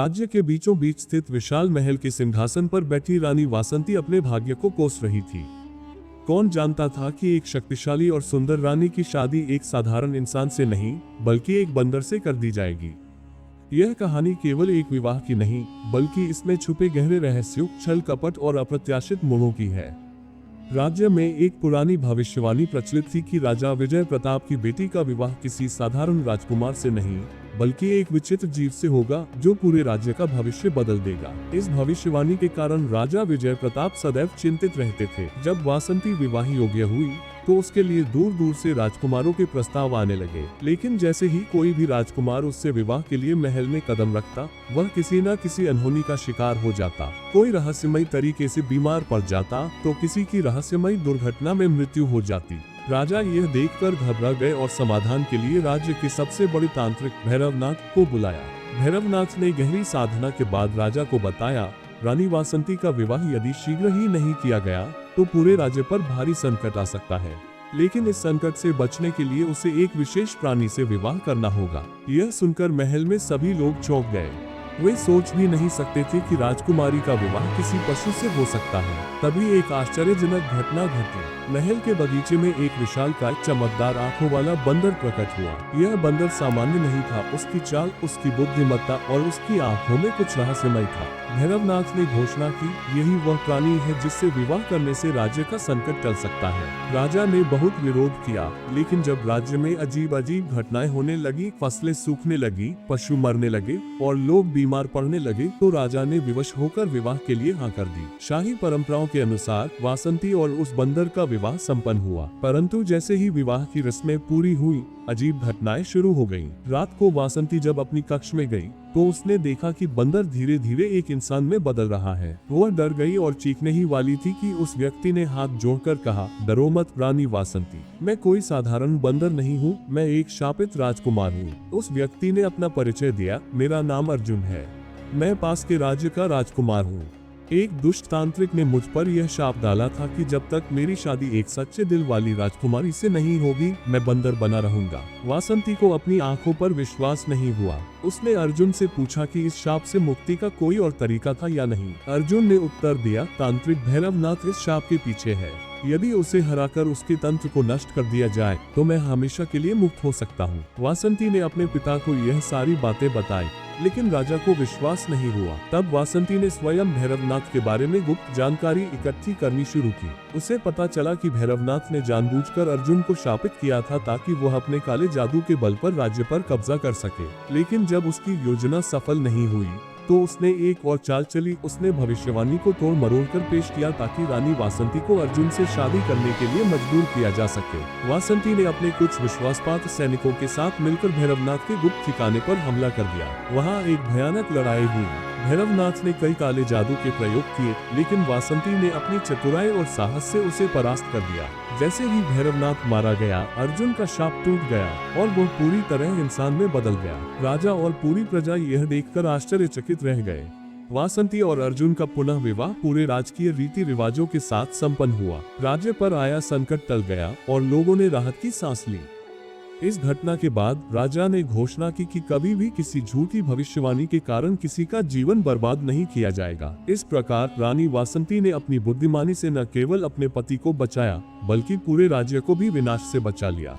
राज्य के बीचों बीच स्थित विशाल महल के सिंहासन पर बैठी रानी वासंती अपने भाग्य को कोस रही थी। कौन जानता था कि एक शक्तिशाली और सुंदर रानी की शादी एक साधारण इंसान से नहीं बल्कि एक बंदर से कर दी जाएगी। यह कहानी केवल एक विवाह की नहीं बल्कि इसमें छुपे गहरे रहस्यों, छल कपट और अप्रत्याशित मोहों की है। राज्य में एक पुरानी भविष्यवाणी प्रचलित थी कि राजा विजय प्रताप की बेटी का विवाह किसी साधारण राजकुमार से नहीं बल्कि एक विचित्र जीव से होगा जो पूरे राज्य का भविष्य बदल देगा। इस भविष्यवाणी के कारण राजा विजय प्रताप सदैव चिंतित रहते थे। जब वासंती विवाह योग्य हुई तो उसके लिए दूर दूर से राजकुमारों के प्रस्ताव आने लगे, लेकिन जैसे ही कोई भी राजकुमार उससे विवाह के लिए महल में कदम रखता, वह किसी न किसी अनहोनी का शिकार हो जाता। कोई रहस्यमयी तरीके से बीमार पड़ जाता तो किसी की रहस्यमयी दुर्घटना में मृत्यु हो जाती। राजा यह देखकर घबरा गए और समाधान के लिए राज्य के सबसे बड़े तांत्रिक भैरवनाथ को बुलाया। भैरवनाथ ने गहरी साधना के बाद राजा को बताया, रानी वासंती का विवाह यदि शीघ्र ही नहीं किया गया तो पूरे राज्य पर भारी संकट आ सकता है, लेकिन इस संकट से बचने के लिए उसे एक विशेष प्राणी से विवाह करना होगा। यह सुनकर महल में सभी लोग चौंक गए। वे सोच भी नहीं सकते थे कि राजकुमारी का विवाह किसी पशु से हो सकता है। तभी एक आश्चर्यजनक घटना घटी। महल के बगीचे में एक विशालकाय चमकदार आंखों वाला बंदर प्रकट हुआ। यह बंदर सामान्य नहीं था। उसकी चाल, उसकी बुद्धिमत्ता और उसकी आंखों में कुछ रहस्यमय था। भैरवनाथ ने घोषणा की, यही वह प्राणी है जिससे विवाह करने से राज्य का संकट टल सकता है। राजा ने बहुत विरोध किया, लेकिन जब राज्य में अजीब अजीब घटनाएं होने लगी, फसलें सूखने लगी, पशु मरने लगे और लोग बीमार पड़ने लगे, तो राजा ने विवश होकर विवाह के लिए हाँ कर दी। शाही परंपराओं के अनुसार वासंती और उस बंदर का विवाह संपन्न हुआ, परंतु जैसे ही विवाह की रस्में पूरी हुई, अजीब घटनाएं शुरू हो गईं। रात को वासंती जब अपनी कक्ष में गई तो उसने देखा कि बंदर धीरे धीरे एक इंसान में बदल रहा है। वह डर गई और चीखने ही वाली थी कि उस व्यक्ति ने हाथ जोड़कर कहा, डरो मत रानी वासंती, मैं कोई साधारण बंदर नहीं हूँ, मैं एक शापित राजकुमार हूँ। उस व्यक्ति ने अपना परिचय दिया, मेरा नाम अर्जुन है, मैं पास के राज्य का राजकुमार हूँ। एक दुष्ट तांत्रिक ने मुझ पर यह शाप डाला था कि जब तक मेरी शादी एक सच्चे दिल वाली राजकुमारी से नहीं होगी, मैं बंदर बना रहूंगा। वासंती को अपनी आंखों पर विश्वास नहीं हुआ। उसने अर्जुन से पूछा कि इस शाप से मुक्ति का कोई और तरीका था या नहीं। अर्जुन ने उत्तर दिया, तांत्रिक भैरवनाथ इस शाप के पीछे है। यदि उसे हराकर उसके तंत्र को नष्ट कर दिया जाए तो मैं हमेशा के लिए मुक्त हो सकता हूँ। वासंती ने अपने पिता को यह सारी बातें बताई, लेकिन राजा को विश्वास नहीं हुआ। तब वासंती ने स्वयं भैरवनाथ के बारे में गुप्त जानकारी इकट्ठी करनी शुरू की। उसे पता चला कि भैरवनाथ ने जानबूझकर अर्जुन को शापित किया था ताकि वह अपने काले जादू के बल पर राज्य पर कब्जा कर सके। लेकिन जब उसकी योजना सफल नहीं हुई तो उसने एक और चाल चली। उसने भविष्यवाणी को तोड़ मरोड़ कर पेश किया ताकि रानी वासंती को अर्जुन से शादी करने के लिए मजबूर किया जा सके। वासंती ने अपने कुछ विश्वासपात्र सैनिकों के साथ मिलकर भैरवनाथ के गुप्त ठिकाने पर हमला कर दिया। वहाँ एक भयानक लड़ाई हुई। भैरवनाथ ने कई काले जादू के प्रयोग किए, लेकिन वासंती ने अपनी चतुराई और साहस से उसे परास्त कर दिया। जैसे ही भैरवनाथ मारा गया, अर्जुन का शाप टूट गया और वो पूरी तरह इंसान में बदल गया। राजा और पूरी प्रजा यह देखकर आश्चर्यचकित रह गए। वासंती और अर्जुन का पुनः विवाह पूरे राजकीय रीति रिवाजों के साथ संपन्न हुआ। राज्य पर आया संकट टल गया और लोगों ने राहत की सांस ली। इस घटना के बाद राजा ने घोषणा की कि कभी भी किसी झूठी भविष्यवाणी के कारण किसी का जीवन बर्बाद नहीं किया जाएगा। इस प्रकार रानी वासंती ने अपनी बुद्धिमानी से न केवल अपने पति को बचाया बल्कि पूरे राज्य को भी विनाश से बचा लिया।